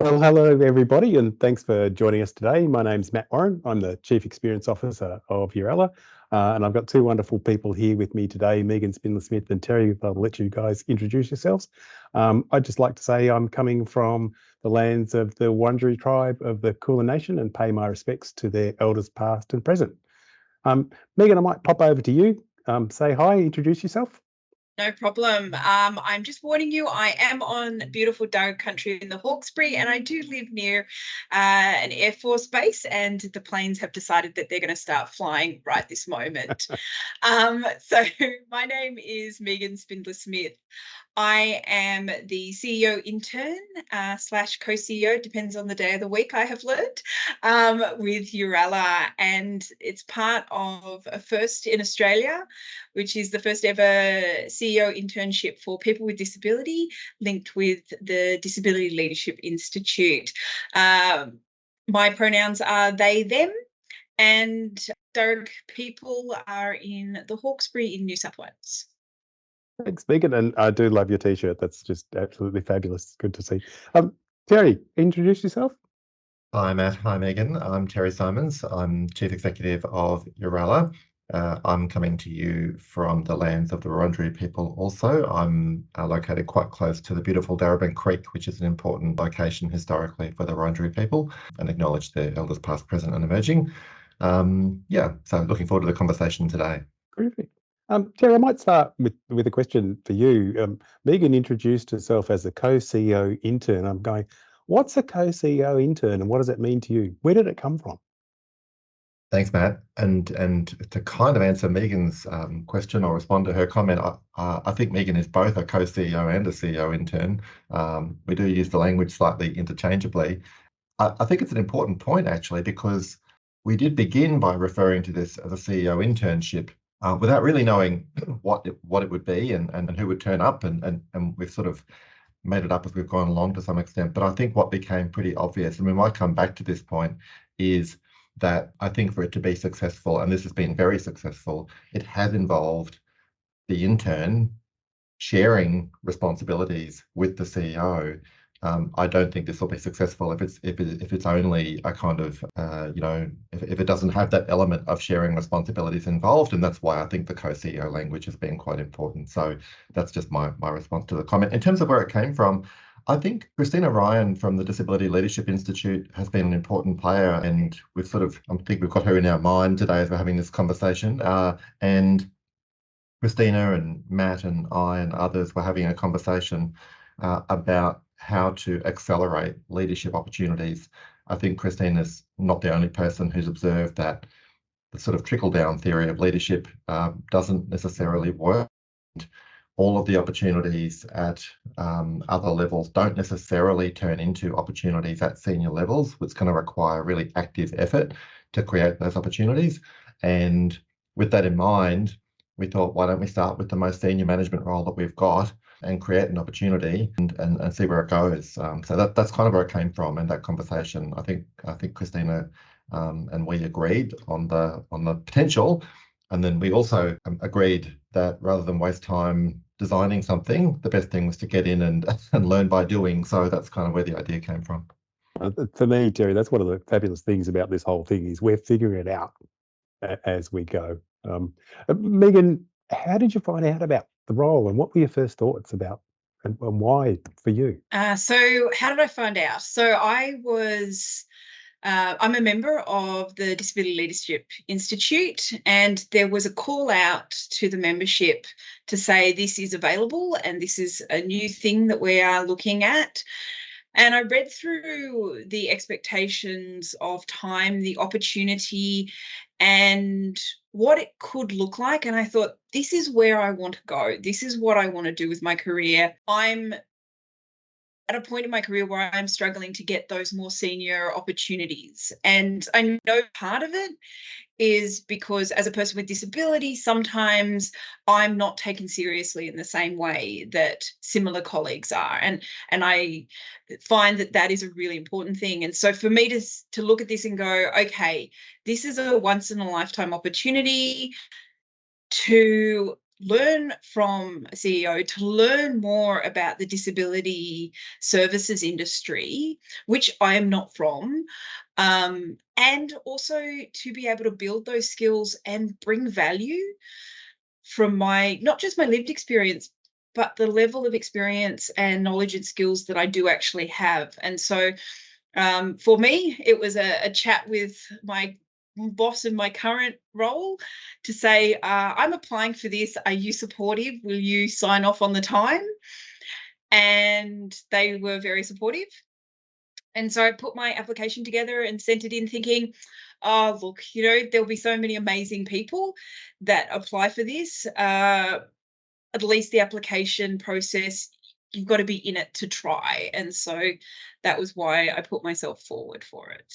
Well, hello everybody, and thanks for joining us today. My name's Matt Warren. I'm the Chief Experience Officer of Yooralla, and I've got two wonderful people here with me today, Megan Spindler-Smith and Terry. I'll let you guys introduce yourselves. I'd just like to say I'm coming from the lands of the Wurundjeri tribe of the Kulin Nation and pay my respects to their elders past and present. Megan, I might pop over to you. Say hi, introduce yourself. No problem. I'm just warning you, I am on beautiful Darug country in the Hawkesbury, and I do live near an Air Force base, and the planes have decided that they're going to start flying right this moment. So my name is Megan Spindler-Smith. I am the CEO intern slash co-CEO, depends on the day of the week, I have learned, with Yooralla. And it's part of a first in Australia, which is the first ever CEO internship for people with disability, linked with the Disability Leadership Institute. My pronouns are they, them, and Darug people are in the Hawkesbury in New South Wales. Thanks, Megan, and I do love your T-shirt. That's just absolutely fabulous. Good to see. Terry, introduce yourself. Hi, Matt. Hi, Megan. I'm Terry Symonds. I'm Chief Executive of Yooralla. I'm coming to you from the lands of the Wurundjeri people also. I'm located quite close to the beautiful Darabin Creek, which is an important location historically for the Wurundjeri people, and acknowledge their elders past, present and emerging. So looking forward to the conversation today. Terrific. Terry, I might start with a question for you. Megan introduced herself as a co-CEO intern. I'm going, what's a co-CEO intern and what does it mean to you? Where did it come from? Thanks, Matt. And to kind of answer Megan's question or respond to her comment, I think Megan is both a co-CEO and a CEO intern. We do use the language slightly interchangeably. I think it's an important point, actually, because we did begin by referring to this as a CEO internship without really knowing what it would be and who would turn up. And we've sort of made it up as we've gone along to some extent. But I think what became pretty obvious, and we might come back to this point, is that I think for it to be successful, and this has been very successful, it has involved the intern sharing responsibilities with the CEO. I don't think this will be successful if it's only a kind of if it doesn't have that element of sharing responsibilities involved, and that's why I think the co-CEO language has been quite important. So that's just my response to the comment. In terms of where it came from, I think Christina Ryan from the Disability Leadership Institute has been an important player, and I think we've got her in our mind today as we're having this conversation. And Christina and Matt and I and others were having a conversation about how to accelerate leadership opportunities. I think Christina's not the only person who's observed that the sort of trickle-down theory of leadership doesn't necessarily work. All of the opportunities at other levels don't necessarily turn into opportunities at senior levels, which is going to require really active effort to create those opportunities. And with that in mind, we thought, why don't we start with the most senior management role that we've got and create an opportunity and see where it goes. So that's kind of where it came from in that conversation. I think Christina and we agreed on the potential, and then we also agreed that rather than waste time designing something, the best thing was to get in and learn by doing. So that's kind of where the idea came from. For me, Terry, that's one of the fabulous things about this whole thing is we're figuring it out as we go. Megan, how did you find out about the role and what were your first thoughts about and why for you? So how did I find out? So I'm a member of the Disability Leadership Institute, and there was a call out to the membership to say this is available and this is a new thing that we are looking at. And I read through the expectations of time, the opportunity, and what it could look like. And I thought, this is where I want to go. This is what I want to do with my career. I'm at a point in my career where I'm struggling to get those more senior opportunities. And I know part of it is because as a person with disability, sometimes I'm not taken seriously in the same way that similar colleagues are. And I find that is a really important thing. And so for me to look at this and go, okay, this is a once in a lifetime opportunity to learn from a CEO, to learn more about the disability services industry, which I am not from, and also to be able to build those skills and bring value from not just my lived experience, but the level of experience and knowledge and skills that I do actually have. And so for me, it was a chat with my boss in my current role to say, I'm applying for this. Are you supportive? Will you sign off on the time? And they were very supportive. And so I put my application together and sent it in thinking, oh, look, there'll be so many amazing people that apply for this. At least the application process, you've got to be in it to try. And so that was why I put myself forward for it.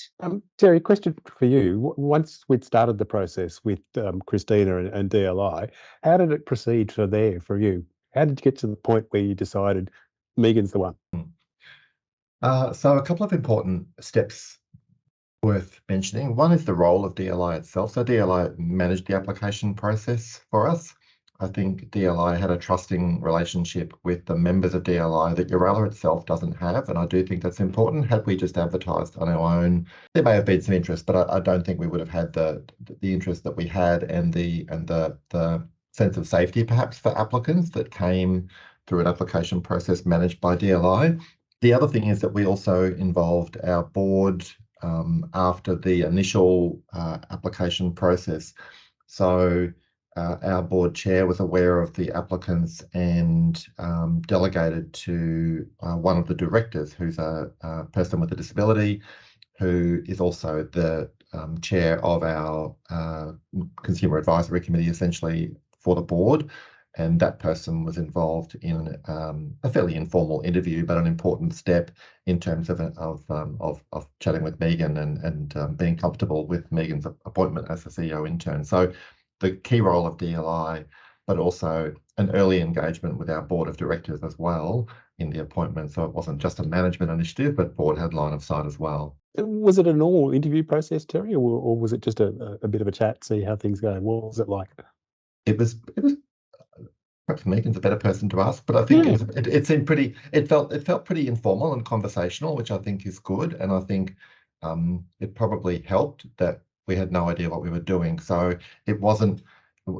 Terry, question for you. Once we'd started the process with Christina and DLI, how did it proceed for you? How did you get to the point where you decided Megan's the one? So a couple of important steps worth mentioning. One is the role of DLI itself. So DLI managed the application process for us. I think DLI had a trusting relationship with the members of DLI that Yooralla itself doesn't have, and I do think that's important. Had we just advertised on our own, there may have been some interest, but I don't think we would have had the interest that we had and the sense of safety perhaps for applicants that came through an application process managed by DLI. The other thing is that we also involved our board after the initial application process. So our board chair was aware of the applicants and delegated to one of the directors, who's a person with a disability, who is also the chair of our Consumer Advisory Committee, essentially for the board. And that person was involved in a fairly informal interview, but an important step in terms of chatting with Megan and being comfortable with Megan's appointment as the CEO intern. So the key role of DLI, but also an early engagement with our board of directors as well in the appointment. So it wasn't just a management initiative, but board had line of sight as well. Was it a normal interview process, Terry, or was it just a bit of a chat, see how things go? What was it like? It was perhaps Megan's a better person to ask, but I think it seemed pretty. It felt pretty informal and conversational, which I think is good, and I think it probably helped that we had no idea what we were doing. So it wasn't,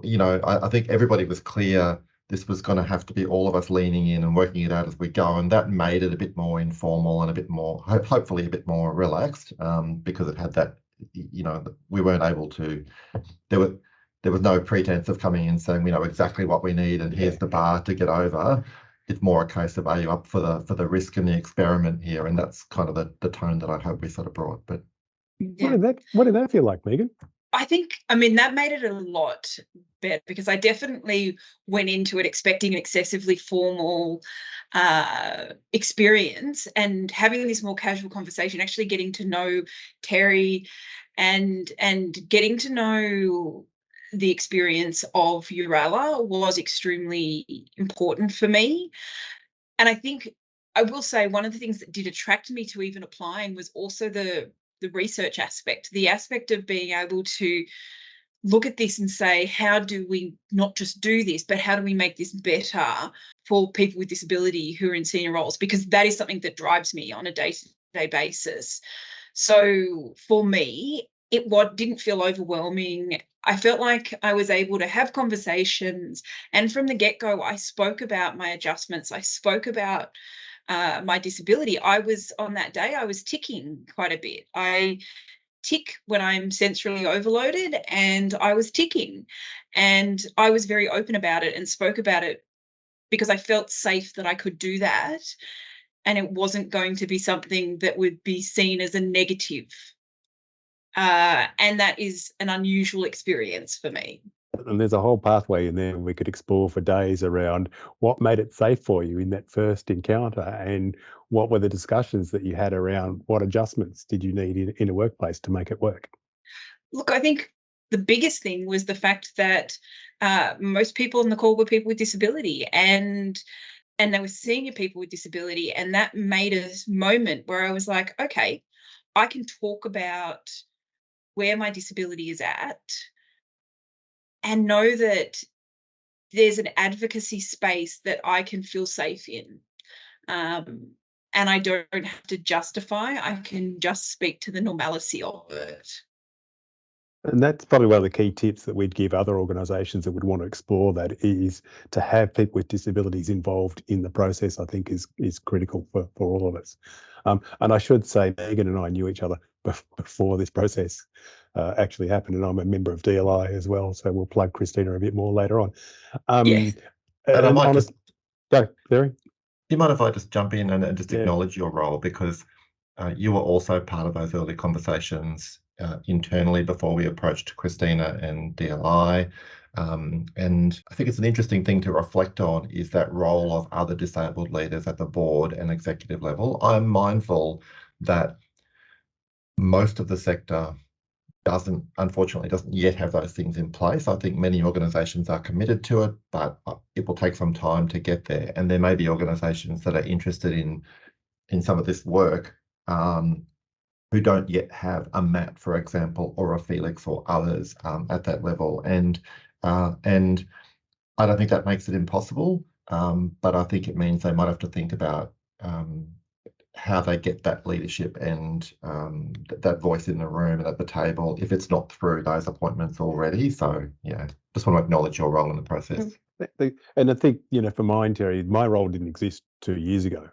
I think everybody was clear this was going to have to be all of us leaning in and working it out as we go, and that made it a bit more informal and a bit more, hopefully a bit more relaxed, because it had that, we weren't able to. There was no pretense of coming in saying we know exactly what we need and here's the bar to get over. It's more a case of, are you up for the risk and the experiment here? And that's kind of the tone that I hope we sort of brought. But Yeah. What did that feel like, Megan? I think, that made it a lot better, because I definitely went into it expecting an excessively formal experience, and having this more casual conversation, actually getting to know Terry and getting to know the experience of Yooralla was extremely important for me. And I think I will say one of the things that did attract me to even applying was also the research aspect, the aspect of being able to look at this and say, how do we not just do this, but how do we make this better for people with disability who are in senior roles? Because that is something that drives me on a day-to-day basis. So for me, it didn't feel overwhelming. I felt like I was able to have conversations, and from the get-go, I spoke about my adjustments. I spoke about my disability. On that day, I was ticking quite a bit. I tick when I'm sensorily overloaded, and I was ticking, and I was very open about it and spoke about it because I felt safe that I could do that, and it wasn't going to be something that would be seen as a negative. And that is an unusual experience for me. And there's a whole pathway in there we could explore for days around what made it safe for you in that first encounter, and what were the discussions that you had around what adjustments did you need in a workplace to make it work? Look, I think the biggest thing was the fact that most people on the call were people with disability, and they were senior people with disability, and that made a moment where I was like, okay, I can talk about where my disability is at and know that there's an advocacy space that I can feel safe in. And I don't have to justify, I can just speak to the normalcy of it. And that's probably one of the key tips that we'd give other organisations that would want to explore that, is to have people with disabilities involved in the process. I think is critical for all of us. And I should say, Megan and I knew each other before this process actually happened, and I'm a member of DLI as well. So we'll plug Christina a bit more later on. Yeah. And I might honest, go, Terry. do you mind if I just jump in and just Yeah. acknowledge your role, because you were also part of those early conversations internally before we approached Christina and DLI. And I think it's an interesting thing to reflect on, is that role of other disabled leaders at the board and executive level. I'm mindful that most of the sector unfortunately doesn't yet have those things in place. I think many organisations are committed to it, but it will take some time to get there. And there may be organisations that are interested in some of this work who don't yet have a Matt, for example, or a Felix or others at that level. And I don't think that makes it impossible, but I think it means they might have to think about how they get that leadership and that voice in the room and at the table, if it's not through those appointments already. So, yeah, just want to acknowledge your role in the process. And I think, for mine, Terry, my role didn't exist 2 years ago.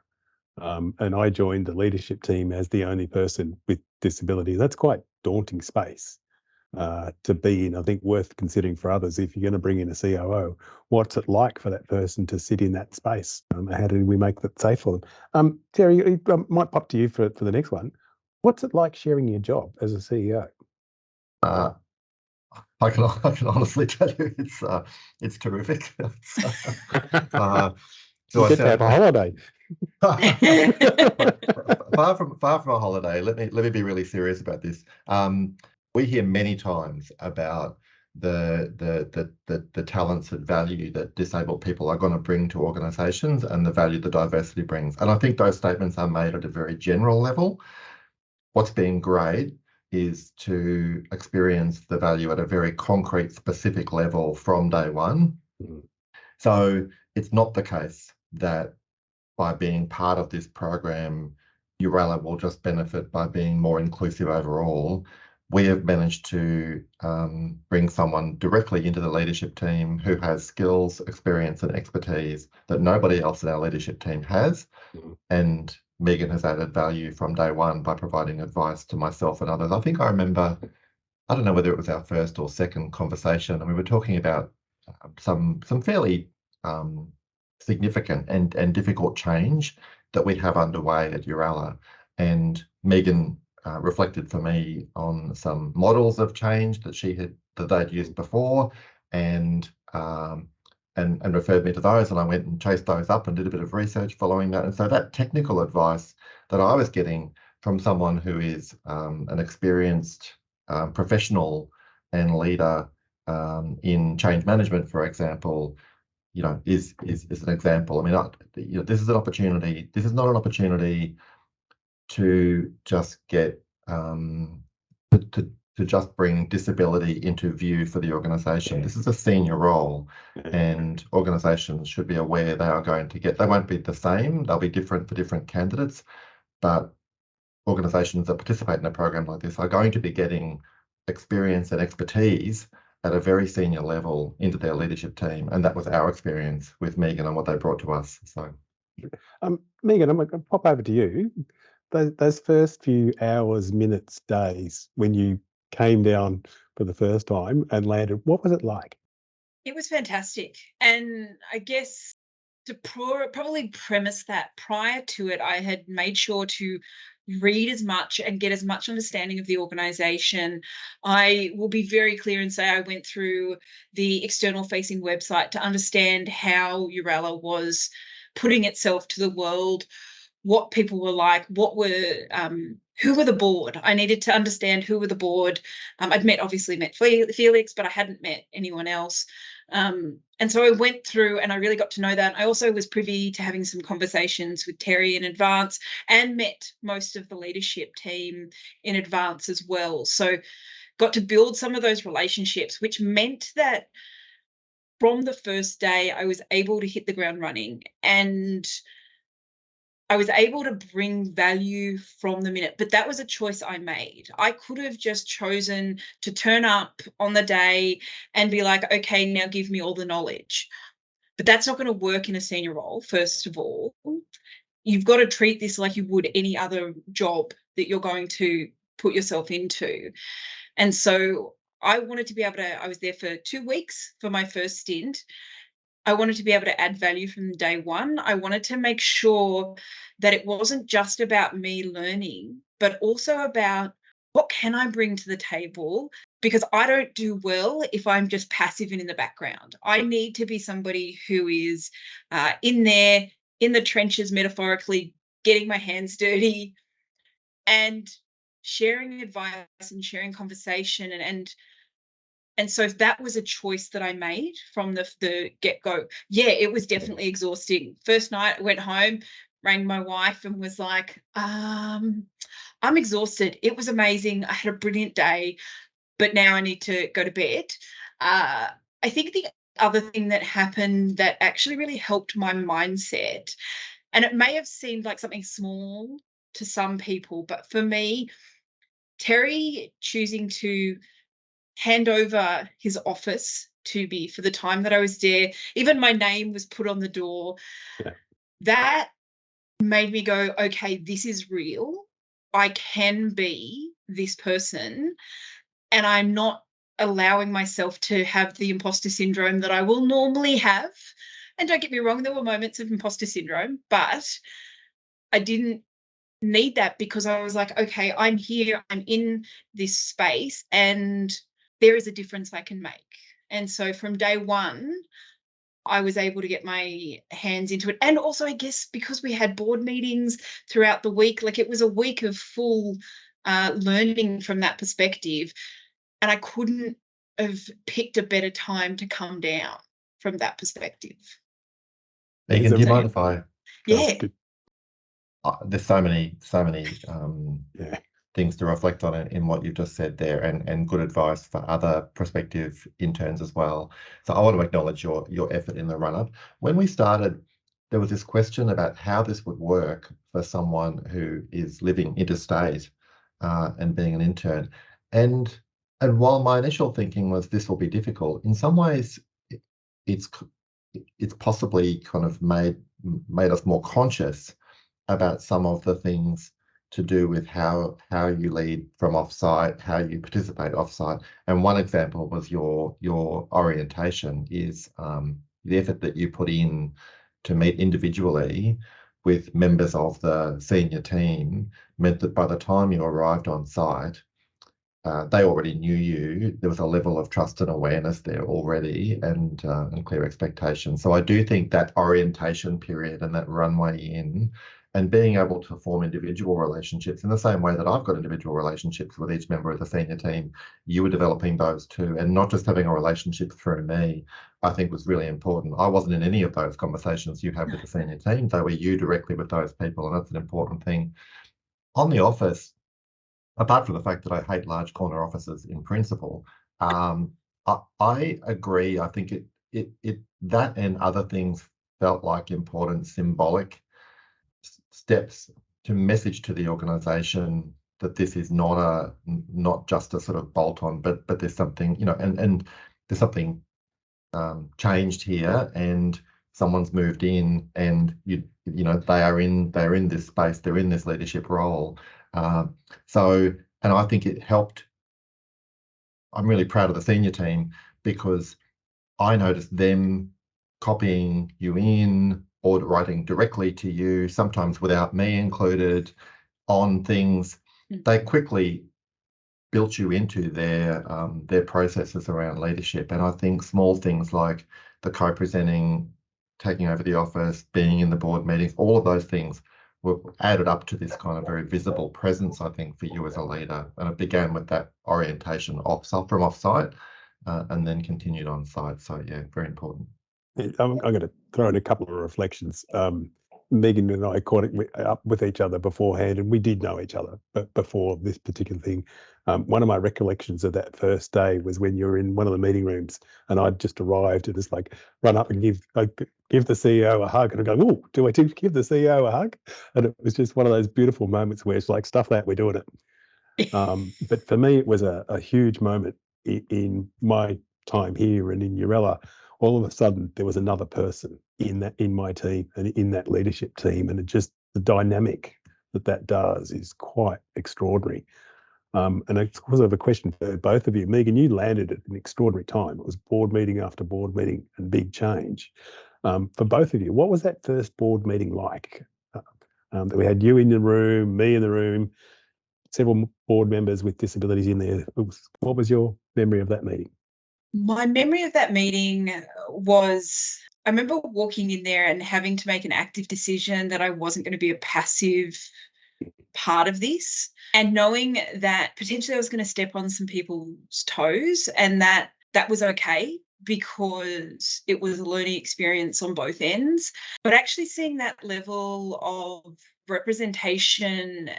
And I joined the leadership team as the only person with disability. That's quite daunting space to be in. I think worth considering for others. If you're going to bring in a COO, what's it like for that person to sit in that space? How do we make that safe for them? Terry, it might pop to you for the next one. What's it like sharing your job as a CEO? I can honestly tell you it's terrific. You get to have a holiday. far from a holiday. Let me be really serious about this. We hear many times about the talents and value that disabled people are going to bring to organisations, and the value that diversity brings. And I think those statements are made at a very general level. What's been great is to experience the value at a very concrete, specific level from day one. So it's not the case that by being part of this program, Yooralla will just benefit by being more inclusive overall. We have managed to bring someone directly into the leadership team who has skills, experience and expertise that nobody else in our leadership team has. And Megan has added value from day one by providing advice to myself and others. I think I remember, I don't know whether it was our first or second conversation, and we were talking about some fairly significant and difficult change that we have underway at Yooralla. And Megan reflected for me on some models of change that they'd used before, and referred me to those, and I went and chased those up and did a bit of research following that. And so that technical advice that I was getting from someone who is an experienced professional and leader in change management, for example, is an example. I mean, this is an opportunity. This is not an opportunity to just get to just bring disability into view for the organisation. This is a senior role, and organisations should be aware they are going to get. They won't be the same. They'll be different for different candidates, but organisations that participate in a program like this are going to be getting experience and expertise at a very senior level into their leadership team, and that was our experience with Megan and what they brought to us. So, Megan, I'm going to pop over to you. Those first few hours, minutes, days when you came down for the first time and landed, what was it like? It was fantastic, and I guess to probably premise that, prior to it, I had made sure to read as much and get as much understanding of the organisation. I will be very clear and say I went through the external facing website to understand how Yooralla was putting itself to the world, what people were like, who were the board. I needed to understand who were the board. I'd obviously met Felix, but I hadn't met anyone else. And so I went through and I really got to know that. I also was privy to having some conversations with Terry in advance, and met most of the leadership team in advance as well. So got to build some of those relationships, which meant that from the first day, I was able to hit the ground running, and I was able to bring value from the minute, but that was a choice I made. I could have just chosen to turn up on the day and be like, okay, now give me all the knowledge. But that's not going to work in a senior role, first of all. You've got to treat this like you would any other job that you're going to put yourself into. And so I wanted to be able to, I was there for 2 weeks for my first stint. I wanted to be able to add value from day one. I wanted to make sure that it wasn't just about me learning, but also about what can I bring to the table, because I don't do well if I'm just passive and in the background. I need to be somebody who is in there, in the trenches, metaphorically, getting my hands dirty and sharing advice and sharing conversation. And so that was a choice that I made from the get-go. Yeah, it was definitely exhausting. First night, I went home, rang my wife and was like, I'm exhausted. It was amazing. I had a brilliant day, but now I need to go to bed. I think the other thing that happened that actually really helped my mindset, and it may have seemed like something small to some people, but for me, Terry choosing to hand over his office to me for the time that I was there, even my name was put on the door. Yeah. That made me go, okay, this is real. I can be this person, and I'm not allowing myself to have the imposter syndrome that I will normally have. And don't get me wrong, there were moments of imposter syndrome, but I didn't need that, because I was like, okay, I'm here, I'm in this space, and there is a difference I can make. And so from day one, I was able to get my hands into it. And also, I guess, because we had board meetings throughout the week, like it was a week of full learning from that perspective. And I couldn't have picked a better time to come down from that perspective. Megan, do you mind if I? Yeah. There's so many Yeah. things to reflect on in what you've just said there, and good advice for other prospective interns as well. So I want to acknowledge your effort in the run-up. When we started, there was this question about how this would work for someone who is living interstate and being an intern. And while my initial thinking was this will be difficult, in some ways it's possibly kind of made us more conscious about some of the things to do with how you lead from offsite, how you participate offsite. And one example was your orientation is the effort that you put in to meet individually with members of the senior team meant that by the time you arrived on site, they already knew you. There was a level of trust and awareness there already, and clear expectations. So I do think that orientation period and that runway in, and being able to form individual relationships in the same way that I've got individual relationships with each member of the senior team, you were developing those too, and not just having a relationship through me, I think was really important. I wasn't in any of those conversations you had with the senior team. They were you directly with those people, and that's an important thing. On the office, apart from the fact that I hate large corner offices in principle, I agree. I think it that and other things felt like important symbolic steps to message to the organisation that this is not just a sort of bolt on, but there's something, and there's something changed here, and someone's moved in, and they're in this space, they're in this leadership role. So, and I think it helped. I'm really proud of the senior team, because I noticed them copying you in or writing directly to you, sometimes without me included, on things. They quickly built you into their processes around leadership. And I think small things like the co-presenting, taking over the office, being in the board meetings, all of those things were added up to this kind of very visible presence, I think, for you as a leader. And it began with that orientation from offsite, and then continued on site. So yeah, very important. I'm going to throw in a couple of reflections. Megan and I caught up with each other beforehand, and we did know each other, but before this particular thing. One of my recollections of that first day was when you were in one of the meeting rooms, and I'd just arrived and just like run up and give the CEO a hug, and I go, "Oh, do I give the CEO a hug?" And it was just one of those beautiful moments where it's like, stuff that, we're doing it. But for me, it was a huge moment in my time here and in Yooralla. All of a sudden, there was another person in my team and in that leadership team, and it just, the dynamic that does is quite extraordinary. And it's also a question for both of you. Megan, you landed at an extraordinary time. It was board meeting after board meeting and big change. For both of you, what was that first board meeting like? That we had you in the room, me in the room, several board members with disabilities in there. What was your memory of that meeting? My memory of that meeting was, I remember walking in there and having to make an active decision that I wasn't going to be a passive part of this, and knowing that potentially I was going to step on some people's toes, and that was okay because it was a learning experience on both ends. But actually seeing that level of representation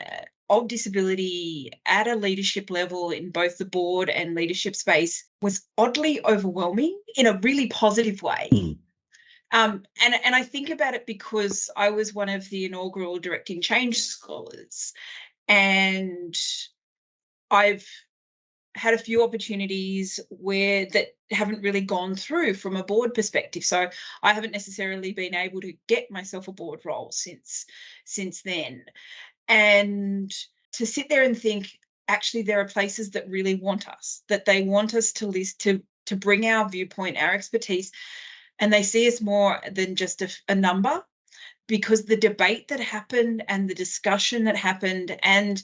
of disability at a leadership level in both the board and leadership space was oddly overwhelming in a really positive way. And I think about it because I was one of the inaugural Directing Change scholars, and I've had a few opportunities where that haven't really gone through from a board perspective. So I haven't necessarily been able to get myself a board role since then. And to sit there and think, actually, there are places that really want us, that they want us to list, to bring our viewpoint, our expertise, and they see us more than just a number, because the debate that happened and the discussion that happened, and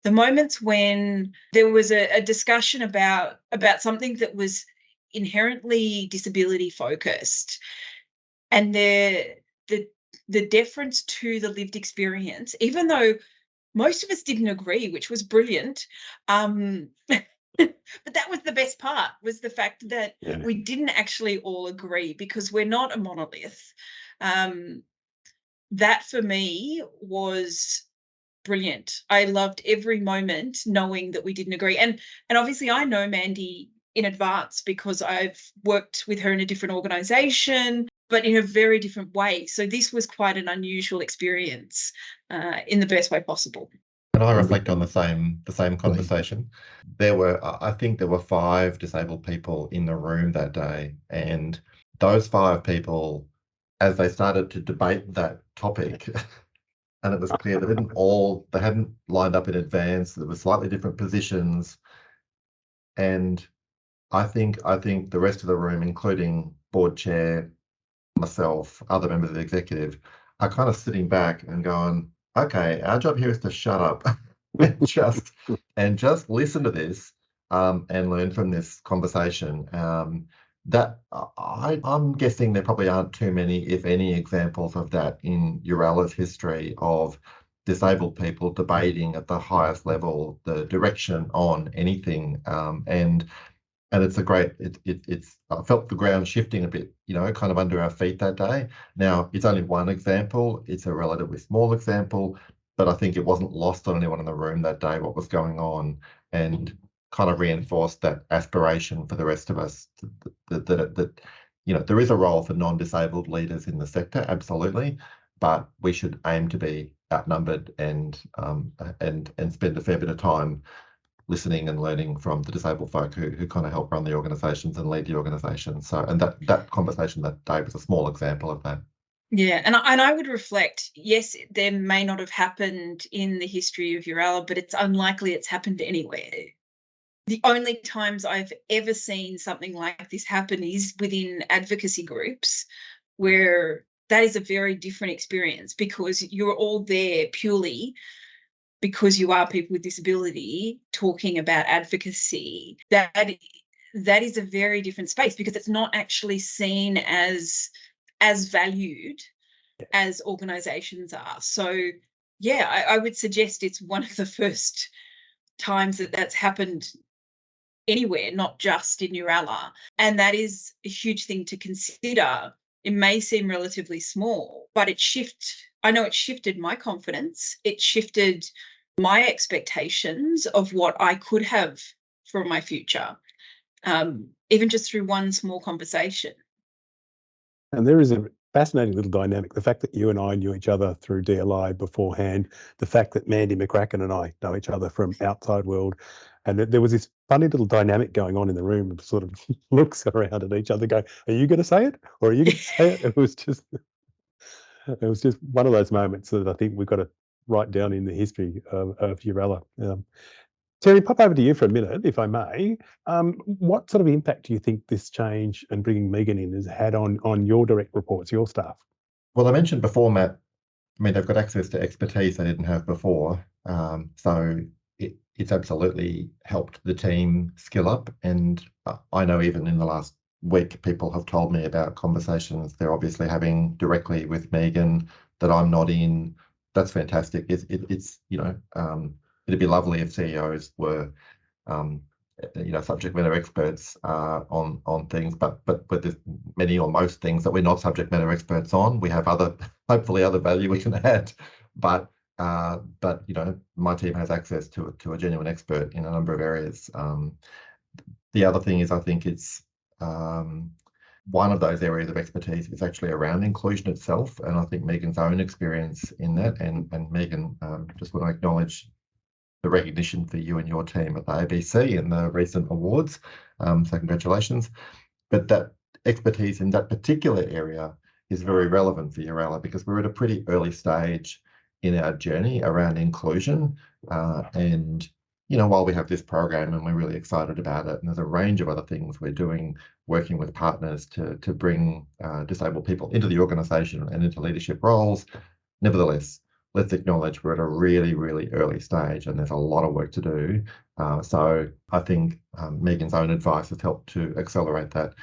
the moments when there was a discussion about something that was inherently disability focused, and the deference to the lived experience, even though most of us didn't agree, which was brilliant. But that was the best part, was the fact that we didn't actually all agree, because we're not a monolith. That for me was brilliant. I loved every moment knowing that we didn't agree. And obviously I know Mandy in advance because I've worked with her in a different organisation, but in a very different way. So this was quite an unusual experience in the best way possible. And I reflect on the same conversation. I think there were 5 disabled people in the room that day, and those 5 people, as they started to debate that topic, and it was clear they hadn't lined up in advance. There were slightly different positions, and I think the rest of the room, including board chair, myself, other members of the executive, are kind of sitting back and going, okay, our job here is to shut up and just listen to this and learn from this conversation. I'm guessing there probably aren't too many, if any, examples of that in Yooralla's history of disabled people debating at the highest level the direction on anything. And it's I felt the ground shifting a bit, kind of under our feet that day. Now, it's only one example. It's a relatively small example, but I think it wasn't lost on anyone in the room that day what was going on, and kind of reinforced that aspiration for the rest of us that there is a role for non-disabled leaders in the sector, absolutely, but we should aim to be outnumbered and spend a fair bit of time listening and learning from the disabled folk who kind of help run the organisations and lead the organisations. So, and that conversation that day was a small example of that. Yeah, and I would reflect, yes, there may not have happened in the history of Yooralla, but it's unlikely it's happened anywhere. The only times I've ever seen something like this happen is within advocacy groups, where that is a very different experience, because you're all there purely because you are people with disability talking about advocacy. That is a very different space, because it's not actually seen as valued as organisations are. So, yeah, I would suggest it's one of the first times that's happened anywhere, not just in Yooralla. And that is a huge thing to consider. It may seem relatively small, but it shifts I know it shifted my confidence. It shifted my expectations of what I could have for my future, even just through one small conversation. And there is a fascinating little dynamic. The fact that you and I knew each other through DLI beforehand, the fact that Mandy McCracken and I know each other from outside world, and there was this funny little dynamic going on in the room of sort of looks around at each other going, are you going to say it? Or are you going to say it? It was just one of those moments that I think we've got to write down in the history of Yooralla. Terry, pop over to you for a minute, if I may. What sort of impact do you think this change and bringing Megan in has had on your direct reports, your staff? Well, I mentioned before, Matt, I mean, they've got access to expertise they didn't have before. So it's absolutely helped the team skill up. And I know even in the last week, people have told me about conversations they're obviously having directly with Megan that I'm not in. That's fantastic. It's it'd be lovely if CEOs were, subject matter experts on things, but there's many or most things that we're not subject matter experts on. We have hopefully other value we can add, but my team has access to a genuine expert in a number of areas. The other thing is, I think it's one of those areas of expertise is actually around inclusion itself, and I think Megan's own experience in that, and Megan, just want to acknowledge the recognition for you and your team at the ABC in the recent awards. So congratulations. But that expertise in that particular area is very relevant for Yooralla because we're at a pretty early stage in our journey around inclusion. And while we have this program and we're really excited about it, and there's a range of other things we're doing, working with partners to bring disabled people into the organisation and into leadership roles, nevertheless, let's acknowledge we're at a really, really early stage and there's a lot of work to do. So I think Megan's own advice has helped to accelerate that.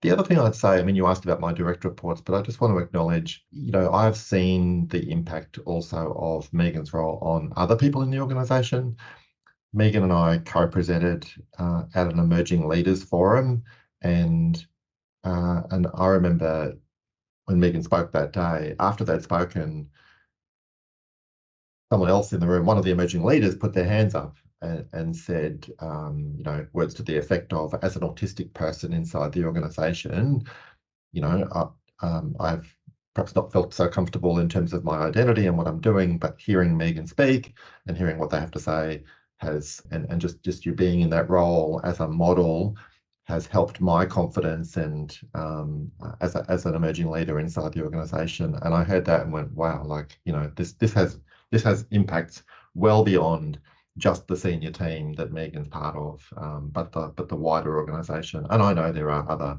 The other thing I'd say, I mean, you asked about my direct reports, but I just want to acknowledge, I've seen the impact also of Megan's role on other people in the organisation. Megan and I co-presented at an Emerging Leaders Forum, and I remember when Megan spoke that day, after they'd spoken, someone else in the room, one of the emerging leaders, put their hands up and said, words to the effect of, as an autistic person inside the organisation, I've perhaps not felt so comfortable in terms of my identity and what I'm doing, but hearing Megan speak and hearing what they have to say and just you being in that role as a model has helped my confidence and as an emerging leader inside the organisation. And I heard that and went, wow, this has impacts well beyond just the senior team that Megan's part of, but the wider organisation. And I know there are other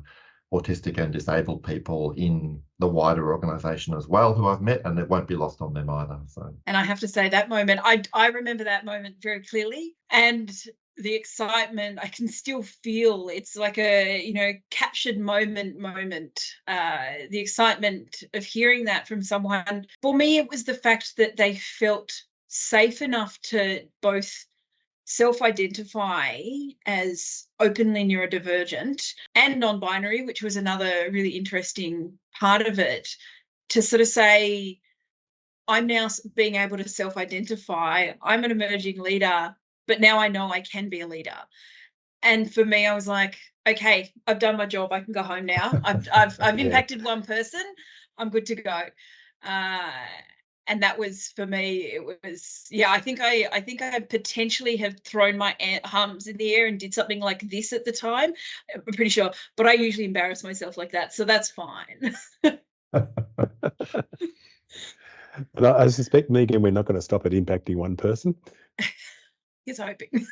autistic and disabled people in the wider organisation as well who I've met, and it won't be lost on them either. So, and I have to say that moment, I remember that moment very clearly, and the excitement I can still feel. It's like a captured moment. The excitement of hearing that from someone. For me, it was the fact that they felt safe enough to both self-identify as openly neurodivergent and non-binary, which was another really interesting part of it, to sort of say, I'm now being able to self-identify, I'm an emerging leader, but now I know I can be a leader. And for me, I was like, okay, I've done my job. I can go home now. I've impacted one person. I'm good to go. And that was, for me, it was, I think I potentially have thrown my arms in the air and did something like this at the time. I'm pretty sure, but I usually embarrass myself like that, so that's fine. But I suspect, Megan, we're not going to stop at impacting one person. Here's hoping.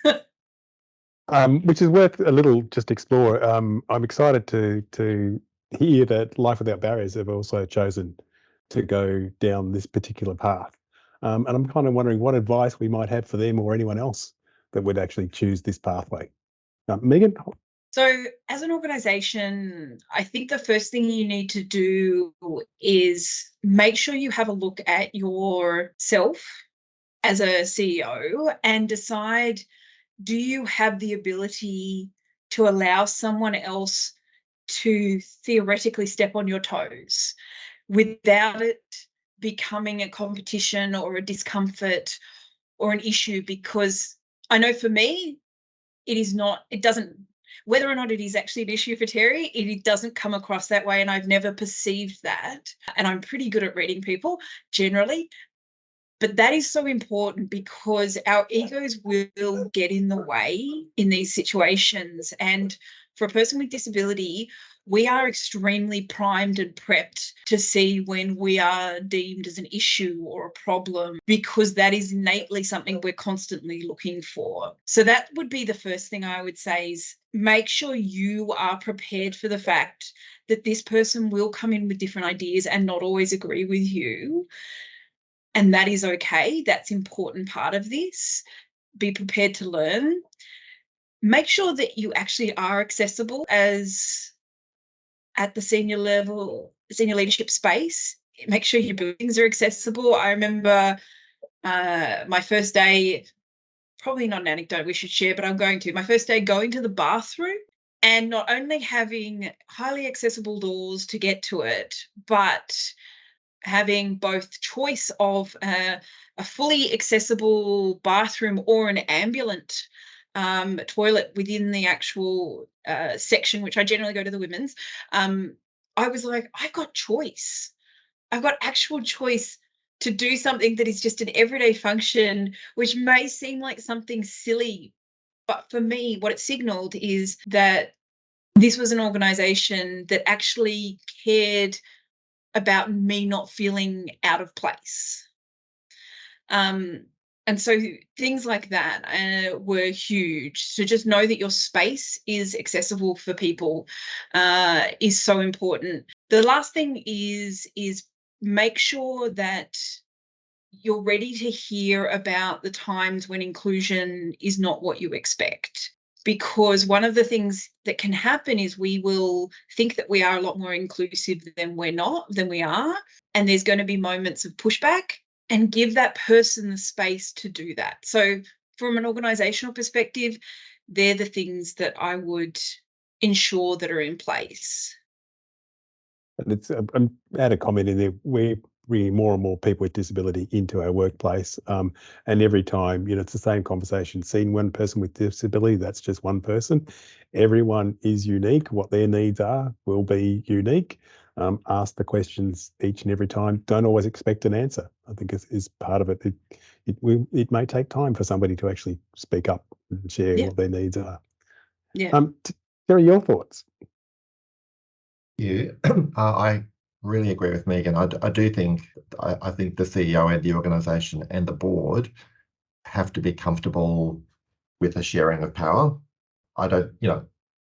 Which is worth a little just explore. I'm excited to hear that Life Without Barriers have also chosen to go down this particular path. And I'm kind of wondering what advice we might have for them or anyone else that would actually choose this pathway. Megan? So as an organisation, I think the first thing you need to do is make sure you have a look at yourself as a CEO and decide, do you have the ability to allow someone else to theoretically step on your toes without it becoming a competition or a discomfort or an issue, because I know for me, it doesn't, whether or not it is actually an issue for Terry, it doesn't come across that way, and I've never perceived that. And I'm pretty good at reading people generally, but that is so important because our egos will get in the way in these situations. And for a person with disability, we are extremely primed and prepped to see when we are deemed as an issue or a problem, because that is innately something we're constantly looking for. So that would be the first thing I would say, is make sure you are prepared for the fact that this person will come in with different ideas and not always agree with you. And that is okay. That's an important part of this. Be prepared to learn. Make sure that you actually are accessible as at the senior level, senior leadership space. Make sure your buildings are accessible. I remember my first day, probably not an anecdote we should share, but I'm going to. My first day going to the bathroom and not only having highly accessible doors to get to it, but having both choice of a fully accessible bathroom or an ambulant toilet within the actual section, which I generally go to the women's. I was like, I've got choice. I've got actual choice to do something that is just an everyday function, which may seem like something silly. But for me, what it signaled is that this was an organisation that actually cared about me not feeling out of place. And so things like that were huge. So just know that your space is accessible for people is so important. The last thing is make sure that you're ready to hear about the times when inclusion is not what you expect. Because one of the things that can happen is we will think that we are a lot more inclusive than we are. And there's going to be moments of pushback, and give that person the space to do that. So from an organisational perspective, they're the things that I would ensure that are in place. And it's add a comment in there. We're bringing more and more people with disability into our workplace, and every time, it's the same conversation. Seeing one person with disability, that's just one person. Everyone is unique. What their needs are will be unique. Ask the questions each and every time. Don't always expect an answer. I think is part of it. It may take time for somebody to actually speak up and share what their needs are. Yeah. Terry, your thoughts? Yeah, I really agree with Megan. I do think I think the CEO and the organisation and the board have to be comfortable with a sharing of power. I don't,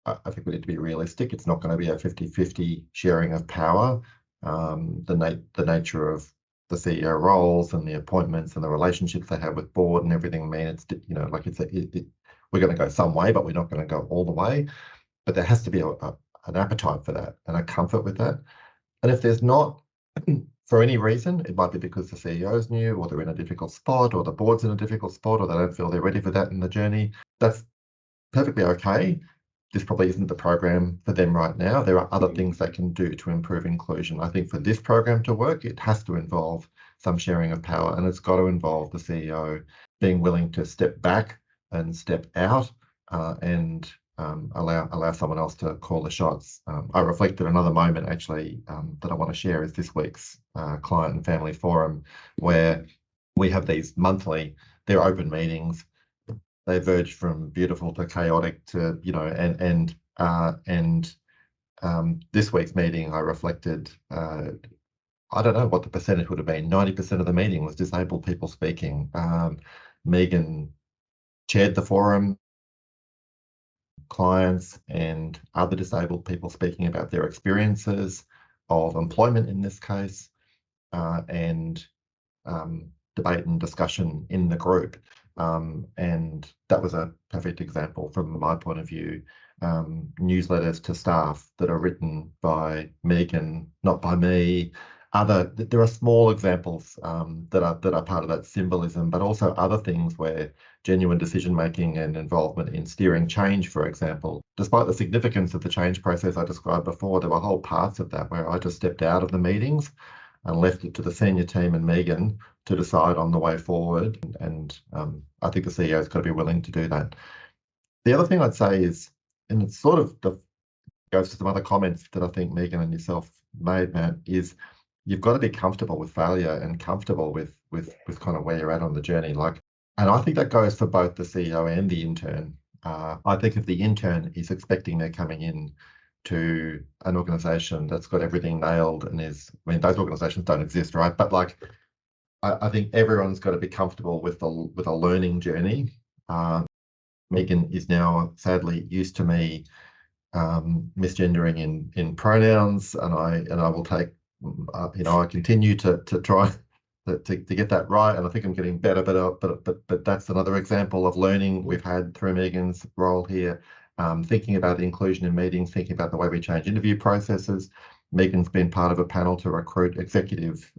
I think we need to be realistic. It's not going to be a 50-50 sharing of power. The nature of the CEO roles and the appointments and the relationships they have with board and everything mean it's, we're going to go some way, but we're not going to go all the way. But there has to be an appetite for that and a comfort with that. And if there's not, for any reason, it might be because the CEO is new, or they're in a difficult spot, or the board's in a difficult spot, or they don't feel they're ready for that in the journey. That's perfectly okay. This probably isn't the program for them right now. There are other things they can do to improve inclusion. I think for this program to work, it has to involve some sharing of power, and it's got to involve the CEO being willing to step back and step out and allow someone else to call the shots. I reflected another moment actually that I want to share is this week's client and family forum, where we have these monthly, they're open meetings. They verge from beautiful to chaotic to, and this week's meeting, I reflected, I don't know what the percentage would have been. 90% of the meeting was disabled people speaking. Megan chaired the forum, clients and other disabled people speaking about their experiences of employment in this case, and debate and discussion in the group. And that was a perfect example from my point of view. Newsletters to staff that are written by Megan, not by me. There are small examples that are part of that symbolism, but also other things where genuine decision making and involvement in steering change, for example. Despite the significance of the change process I described before, there were whole parts of that where I just stepped out of the meetings and left it to the senior team and Megan to decide on the way forward. And I think the CEO's got to be willing to do that. The other thing I'd say is, and it's sort of goes to some other comments that I think Megan and yourself made, Matt, is you've got to be comfortable with failure and comfortable with kind of where you're at on the journey. And I think that goes for both the CEO and the intern. I think if the intern is expecting they're coming in to an organization that's got everything nailed and those organizations don't exist, right? But I think everyone's got to be comfortable with a learning journey. Megan is now sadly used to me misgendering in pronouns, and I will take, I continue to try to get that right, and I think I'm getting better. But that's another example of learning we've had through Megan's role here. Thinking about the inclusion in meetings, thinking about the way we change interview processes. Megan's been part of a panel to recruit executives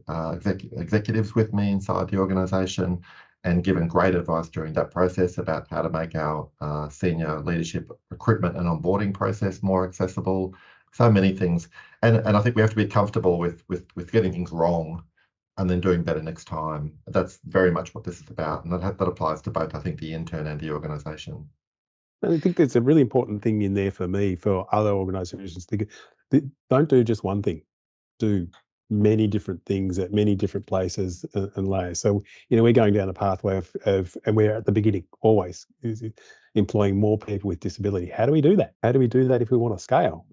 with me inside the organisation, and given great advice during that process about how to make our senior leadership recruitment and onboarding process more accessible. So many things, and I think we have to be comfortable with getting things wrong, and then doing better next time. That's very much what this is about, and that applies to both, I think, the intern and the organisation. I think there's a really important thing in there for me, for other organisations. Don't do just one thing. Do many different things at many different places and layers. So, we're going down a pathway of and we're at the beginning always, is employing more people with disability. How do we do that? How do we do that if we want to scale?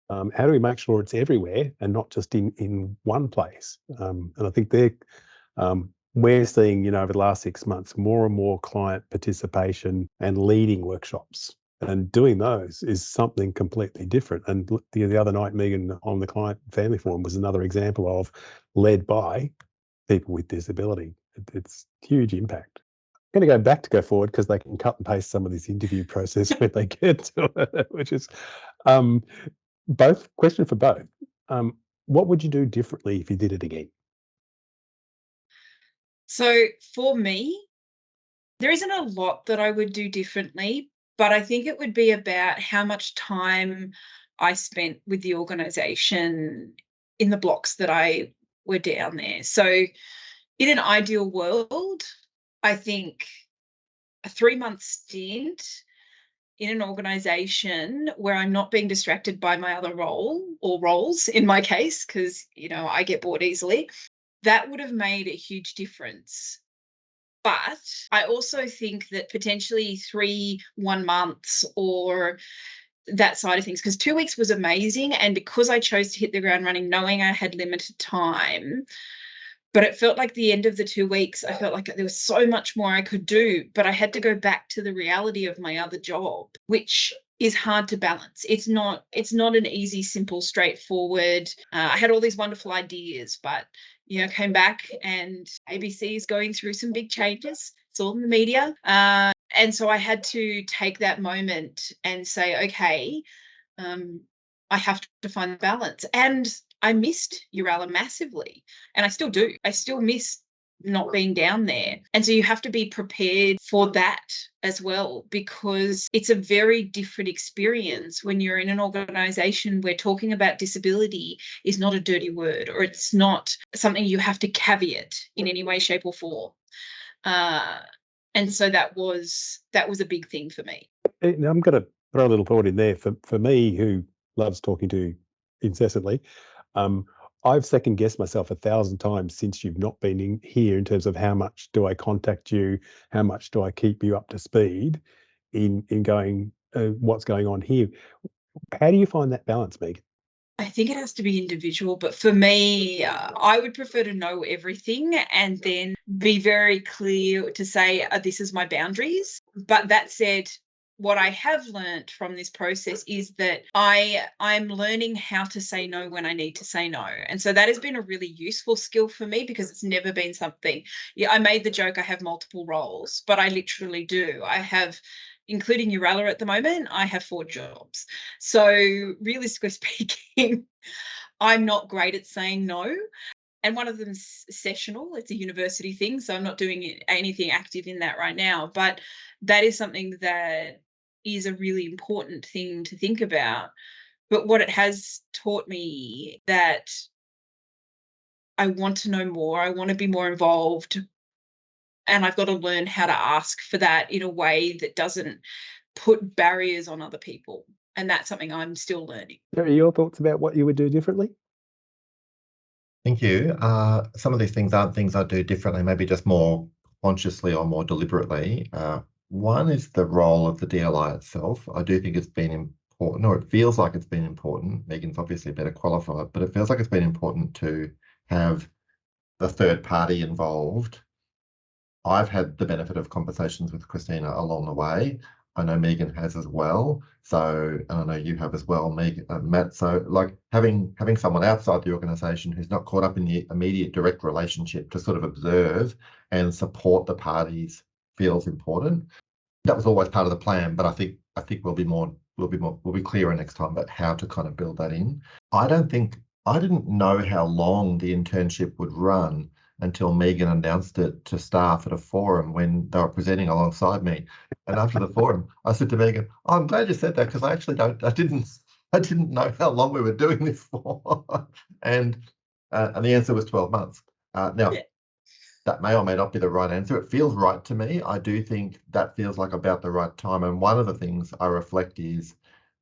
How do we make sure it's everywhere and not just in one place? And I think we're seeing, over the last 6 months, more and more client participation and leading workshops. And doing those is something completely different. And the other night, Megan, on the Client Family Forum, was another example of led by people with disability. It's huge impact. I'm going to go forward because they can cut and paste some of this interview process when they get to it, which is question for both. What would you do differently if you did it again? So for me, there isn't a lot that I would do differently, but I think it would be about how much time I spent with the organisation in the blocks that I were down there. So in an ideal world, I think a 3-month stint in an organisation where I'm not being distracted by my other role or roles, in my case, because, I get bored easily, that would have made a huge difference. But I also think that potentially 1 month or that side of things, because 2 weeks was amazing. And because I chose to hit the ground running, knowing I had limited time, but it felt like the end of the 2 weeks, I felt like there was so much more I could do, but I had to go back to the reality of my other job, which is hard to balance. It's not an easy, simple, straightforward. I had all these wonderful ideas, but came back and ABC is going through some big changes. It's all in the media. And so I had to take that moment and say, okay, I have to find the balance. And I missed Yooralla massively. And I still do. I still miss not being down there. And so you have to be prepared for that as well, because it's a very different experience when you're in an organisation where talking about disability is not a dirty word, or it's not something you have to caveat in any way, shape or form. And so that was a big thing for me. I'm going to throw a little thought in there. For me, who loves talking to you incessantly, I've second guessed myself 1,000 times since you've not been in here, in terms of how much do I contact you, how much do I keep you up to speed in going what's going on here. How do you find that balance, Megan? I think it has to be individual, but for me, I would prefer to know everything and then be very clear to say, this is my boundaries. But that said, what I have learned from this process is that I'm learning how to say no when I need to say no. And so that has been a really useful skill for me, because it's never been something. I made the joke I have multiple roles, but I literally do. I have, including Yooralla at the moment, I have 4 jobs. So realistically speaking, I'm not great at saying no. And one of them is sessional. It's a university thing, so I'm not doing anything active in that right now. But that is something that is a really important thing to think about. But what it has taught me, that I want to know more. I want to be more involved. And I've got to learn how to ask for that in a way that doesn't put barriers on other people. And that's something I'm still learning. Terry, your thoughts about what you would do differently? Thank you. Some of these things aren't things I do differently, maybe just more consciously or more deliberately. One is the role of the DLI itself. I do think it's been important, or it feels like it's been important. Megan's obviously better qualified, but it feels like it's been important to have the third party involved. I've had the benefit of conversations with Christina along the way. I know Megan has as well. So, and I know you have as well, Matt. So, like having someone outside the organisation who's not caught up in the immediate direct relationship to sort of observe and support the parties feels important. That was always part of the plan, but I think we'll be clearer next time about how to kind of build that in. I didn't know how long the internship would run until Megan announced it to staff at a forum when they were presenting alongside me. And after the forum, I said to Megan, "Oh, I'm glad you said that, because I didn't know how long we were doing this for." and the answer was 12 months. Now, Yeah. that may or may not be the right answer. It feels right to me. I do think that feels like about the right time. And one of the things I reflect is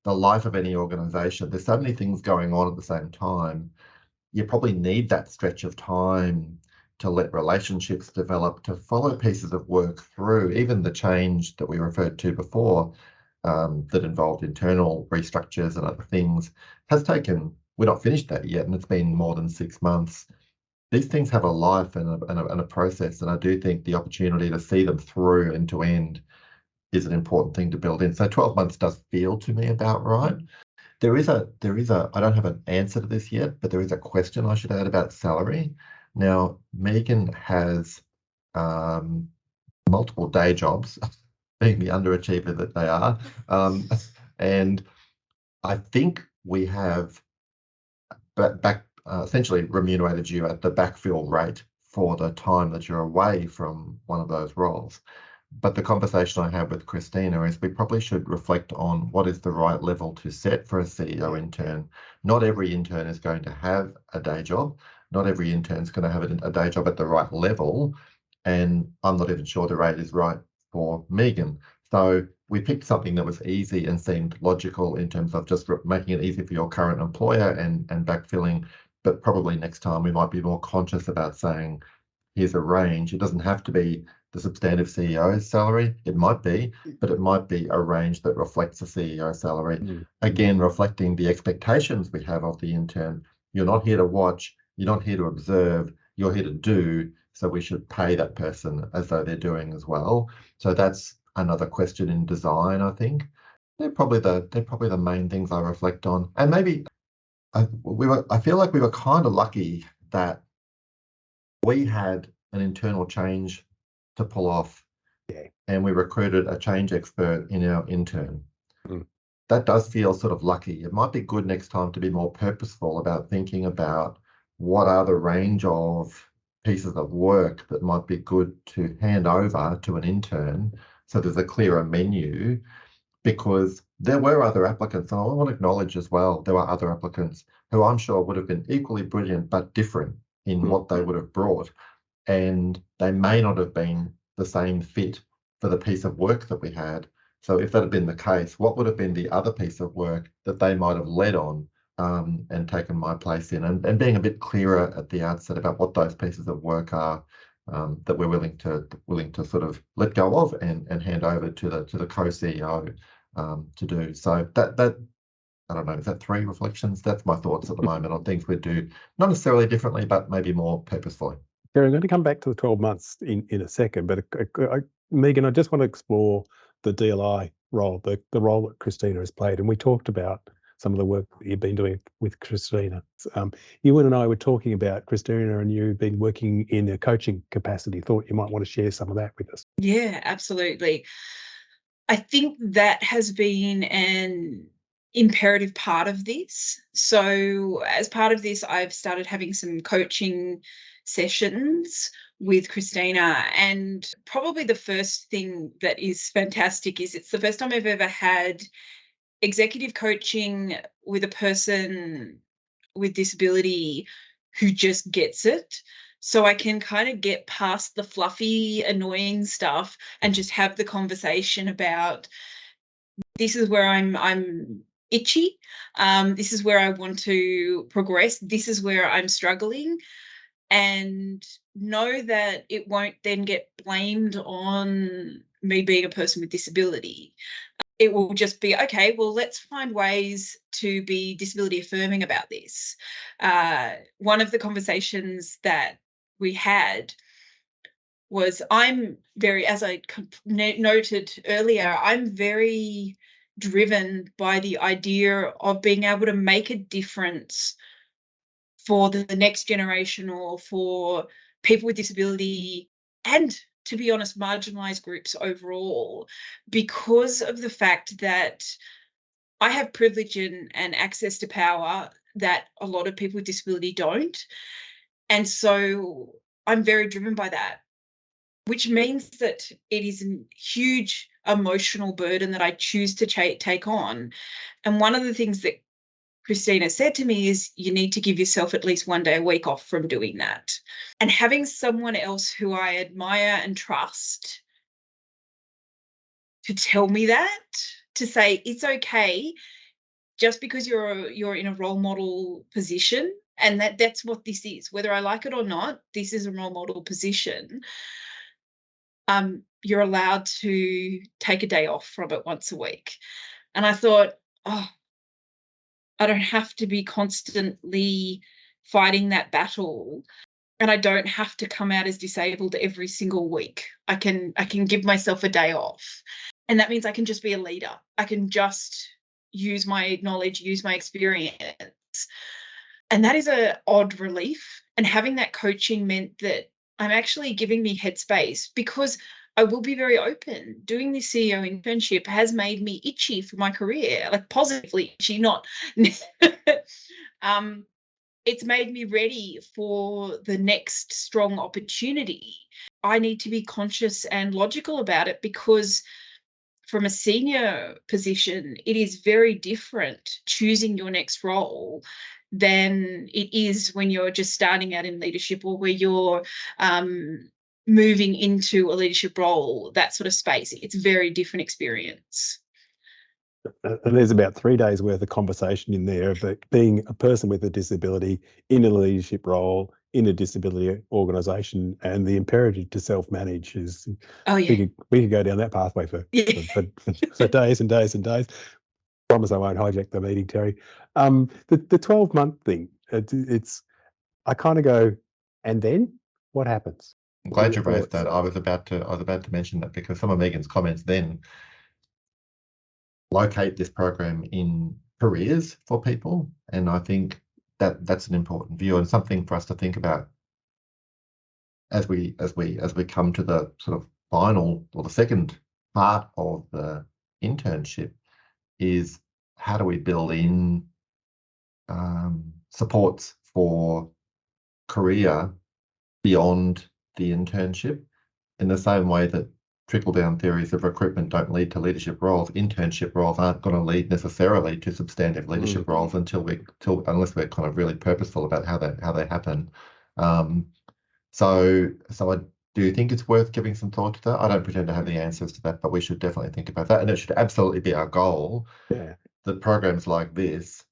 the life of any organisation. There's so many things going on at the same time. You probably need that stretch of time to let relationships develop, to follow pieces of work through, even the change that we referred to before, that involved internal restructures and other things, we're not finished that yet, and it's been more than 6 months. These things have a life and a process, and I do think the opportunity to see them through end to end is an important thing to build in. So 12 months does feel to me about right. There is a, I don't have an answer to this yet, but there is a question I should add about salary. Now, Megan has multiple day jobs, being the underachiever that they are. And I think we have essentially remunerated you at the backfill rate for the time that you're away from one of those roles. But the conversation I had with Christina is we probably should reflect on what is the right level to set for a CEO intern. Not every intern is going to have a day job. Not every intern is going to have a day job at the right level. And I'm not even sure the rate is right for Megan. So we picked something that was easy and seemed logical in terms of just making it easy for your current employer and backfilling. But probably next time we might be more conscious about saying, here's a range. It doesn't have to be the substantive CEO's salary. It might be, but it might be a range that reflects the CEO salary. Again, reflecting the expectations we have of the intern. You're not here to watch. You're not here to observe. You're here to do. So we should pay that person as though they're doing as well. So that's another question in design, I think. They're probably the main things I reflect on. And maybe I feel like we were kind of lucky that we had an internal change to pull off, and we recruited a change expert in our intern. That does feel sort of lucky. It might be good next time to be more purposeful about thinking about what are the range of pieces of work that might be good to hand over to an intern, so there's a clearer menu, because there were other applicants, and I want to acknowledge as well, there were other applicants who I'm sure would have been equally brilliant but different in what they would have brought, and they may not have been the same fit for the piece of work that we had. So if that had been the case, what would have been the other piece of work that they might have led on and taken my place in, and being a bit clearer at the outset about what those pieces of work are that we're willing to sort of let go of and hand over to the co-CEO to do. So that I don't know, is that 3 reflections? That's my thoughts at the moment on things we do, not necessarily differently, but maybe more purposefully. Terry, I'm going to come back to the 12 months in a second, but Megan, I just want to explore the DLI role, the role that Christina has played. And we talked about some of the work that you've been doing with Christina. You and I were talking about Christina and you been working in a coaching capacity. Thought you might want to share some of that with us. Yeah, absolutely. I think that has been an imperative part of this. So as part of this, I've started having some coaching sessions with Christina, and probably the first thing that is fantastic is it's the first time I've ever had executive coaching with a person with disability who just gets it. So I can kind of get past the fluffy, annoying stuff and just have the conversation about, this is where I'm itchy. This is where I want to progress. This is where I'm struggling. And know that it won't then get blamed on me being a person with disability. It will just be, okay, well, let's find ways to be disability affirming about this. One of the conversations that we had was, I'm very, as I noted earlier, I'm very driven by the idea of being able to make a difference for the next generation, or for people with disability, and, to be honest, marginalised groups overall, because of the fact that I have privilege and access to power that a lot of people with disability don't. And so I'm very driven by that, which means that it is a huge emotional burden that I choose to take on. And one of the things that Christina said to me is, you need to give yourself at least one day a week off from doing that. And having someone else who I admire and trust to tell me that, to say it's okay, just because you're in a role model position, and that's what this is, whether I like it or not, this is a role model position. You're allowed to take a day off from it once a week. And I thought, oh, I don't have to be constantly fighting that battle, and I don't have to come out as disabled every single week. I can give myself a day off, and that means I can just be a leader. I can just use my knowledge, use my experience, and that is an odd relief. And having that coaching meant that I'm actually giving me headspace, because I will be very open. Doing this CEO internship has made me itchy for my career, like positively itchy, not. It's made me ready for the next strong opportunity. I need to be conscious and logical about it, because from a senior position, it is very different choosing your next role than it is when you're just starting out in leadership, or where you're moving into a leadership role, that sort of space. It's a very different experience. And there's about 3 days worth of conversation in there of being a person with a disability in a leadership role in a disability organisation, and the imperative to self-manage is. Oh yeah, we could go down that pathway for days and days and days. Promise I won't hijack the meeting, Terry. The 12-month thing, it's I kind of go, and then what happens? I'm glad you raised that. I was about to mention that, because some of Megan's comments then locate this program in careers for people, and I think that that's an important view, and something for us to think about as we come to the sort of final, or the second part of the internship, is how do we build in supports for career beyond the internship, in the same way that trickle-down theories of recruitment don't lead to leadership roles. Internship roles aren't going to lead necessarily to substantive leadership roles unless we're kind of really purposeful about how they happen. So I do think it's worth giving some thought to that. I don't pretend to have the answers to that, but we should definitely think about that, and it should absolutely be our goal. Yeah. That programs like this,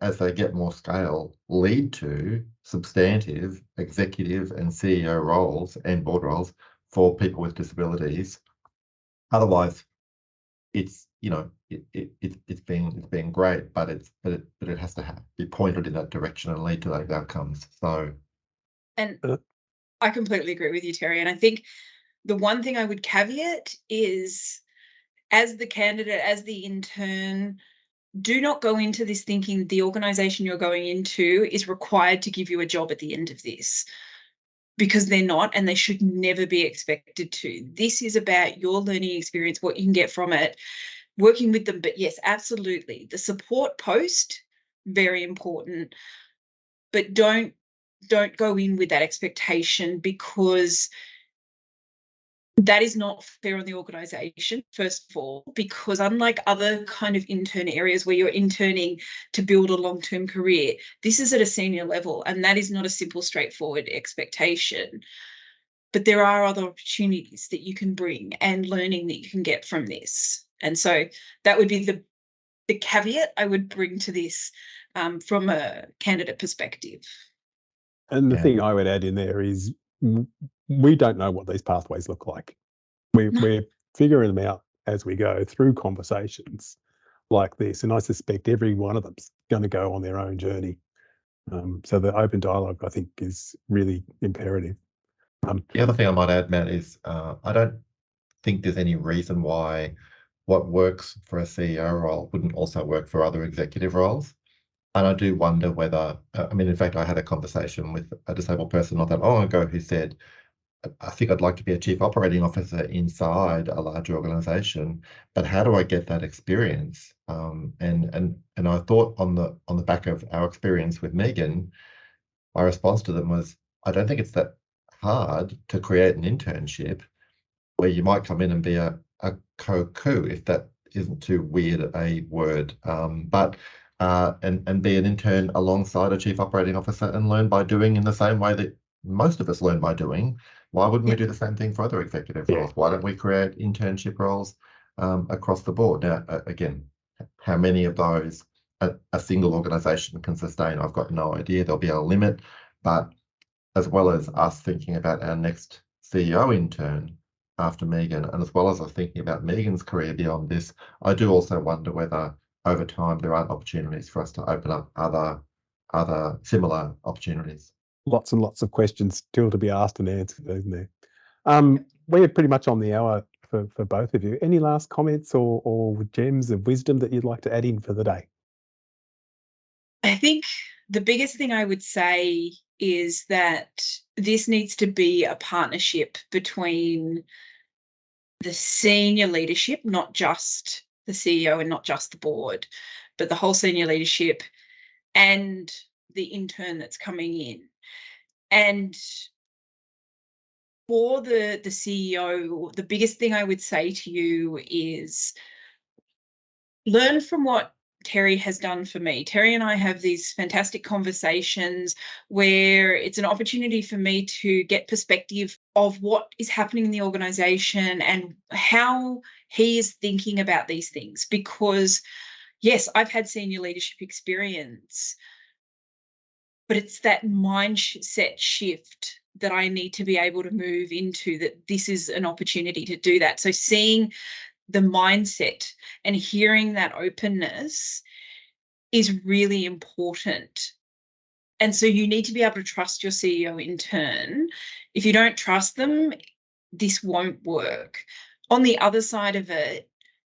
as they get more scale, lead to substantive executive and CEO roles and board roles for people with disabilities. Otherwise, it's it's been great, but it has to be pointed in that direction and lead to those outcomes. So, and I completely agree with you, Terry. And I think the one thing I would caveat is, as the candidate, as the intern, do not go into this thinking the organisation you're going into is required to give you a job at the end of this, because they're not, and they should never be expected to. This is about your learning experience, what you can get from it, working with them. But yes, absolutely, the support post, very important, but don't go in with that expectation, because that is not fair on the organisation, first of all, because unlike other kind of intern areas where you're interning to build a long-term career, this is at a senior level, and that is not a simple, straightforward expectation. But there are other opportunities that you can bring and learning that you can get from this. And so that would be the caveat I would bring to this from a candidate perspective. And the Yeah. thing I would add in there is we don't know what these pathways look like. We're figuring them out as we go through conversations like this. And I suspect every one of them's going to go on their own journey. So the open dialogue, I think, is really imperative. The other thing I might add, Matt, is I don't think there's any reason why what works for a CEO role wouldn't also work for other executive roles. And I do wonder whether, I mean, in fact, I had a conversation with a disabled person not that long ago who said, I think I'd like to be a chief operating officer inside a large organization, but how do I get that experience? And I thought on the back of our experience with Megan, my response to them was, I don't think it's that hard to create an internship where you might come in and be a co-coup, if that isn't too weird a word, and be an intern alongside a chief operating officer and learn by doing in the same way that most of us learn by doing. Why wouldn't we do the same thing for other executive roles? Why don't we create internship roles across the board? Now, again, how many of those a single organisation can sustain, I've got no idea. There'll be a limit, but as well as us thinking about our next CEO intern after Megan, and as well as us thinking about Megan's career beyond this, I do also wonder whether over time there aren't opportunities for us to open up other similar opportunities. Lots and lots of questions still to be asked and answered, isn't there? We're pretty much on the hour for both of you. Any last comments or gems of wisdom that you'd like to add in for the day? I think the biggest thing I would say is that this needs to be a partnership between the senior leadership, not just the CEO and not just the board, but the whole senior leadership and the intern that's coming in. And for the CEO, the biggest thing I would say to you is learn from what Terry has done for me. Terry and I have these fantastic conversations where it's an opportunity for me to get perspective of what is happening in the organisation and how he is thinking about these things. Because, yes, I've had senior leadership experience, but it's that mindset shift that I need to be able to move into, that this is an opportunity to do that. So seeing the mindset and hearing that openness is really important. And so you need to be able to trust your CEO intern. If you don't trust them, this won't work. On the other side of it,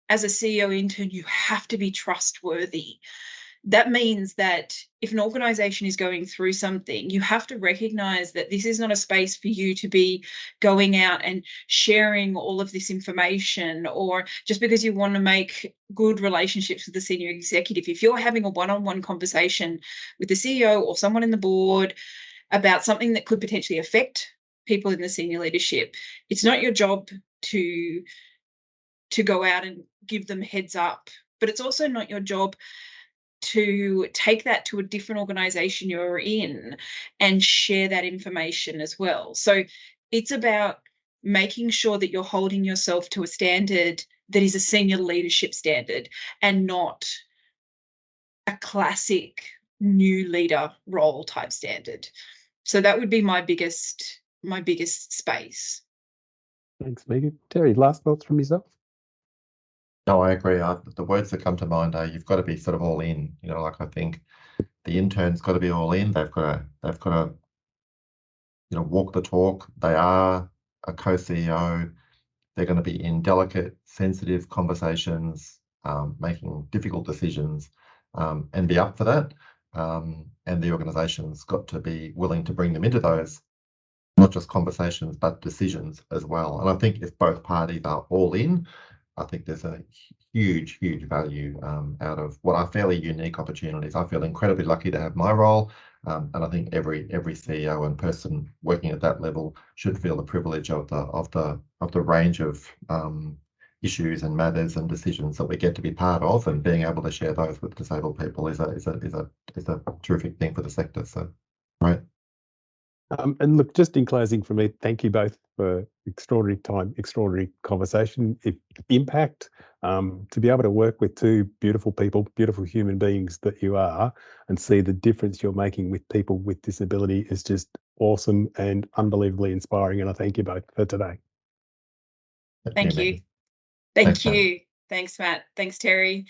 as a CEO intern, you have to be trustworthy. That means that if an organisation is going through something, you have to recognise that this is not a space for you to be going out and sharing all of this information, or just because you want to make good relationships with the senior executive. If you're having a one-on-one conversation with the CEO or someone in the board about something that could potentially affect people in the senior leadership, it's not your job to go out and give them heads up, but it's also not your job to take that to a different organisation you're in and share that information as well. So it's about making sure that you're holding yourself to a standard that is a senior leadership standard and not a classic new leader role type standard. So that would be my biggest space. Thanks, Megan. Terry, last thoughts from yourself? No, I agree. The words that come to mind are you've got to be sort of all in. You know, like I think the intern's got to be all in. They've got to, you know, walk the talk. They are a co-CEO. They're going to be in delicate, sensitive conversations, making difficult decisions, and be up for that. And the organisation's got to be willing to bring them into those, not just conversations, but decisions as well. And I think if both parties are all in, I think there's a huge, huge value out of what are fairly unique opportunities. I feel incredibly lucky to have my role. And I think every CEO and person working at that level should feel the privilege of the range of issues and matters and decisions that we get to be part of, and being able to share those with disabled people is a terrific thing for the sector. So, right. And look, just in closing for me, thank you both for extraordinary time, extraordinary conversation, impact. To be able to work with two beautiful people, beautiful human beings that you are, and see the difference you're making with people with disability is just awesome and unbelievably inspiring. And I thank you both for today. Thank you. Megan. Thank Thanks, Matt. you. Thanks, Matt. Thanks, Terry.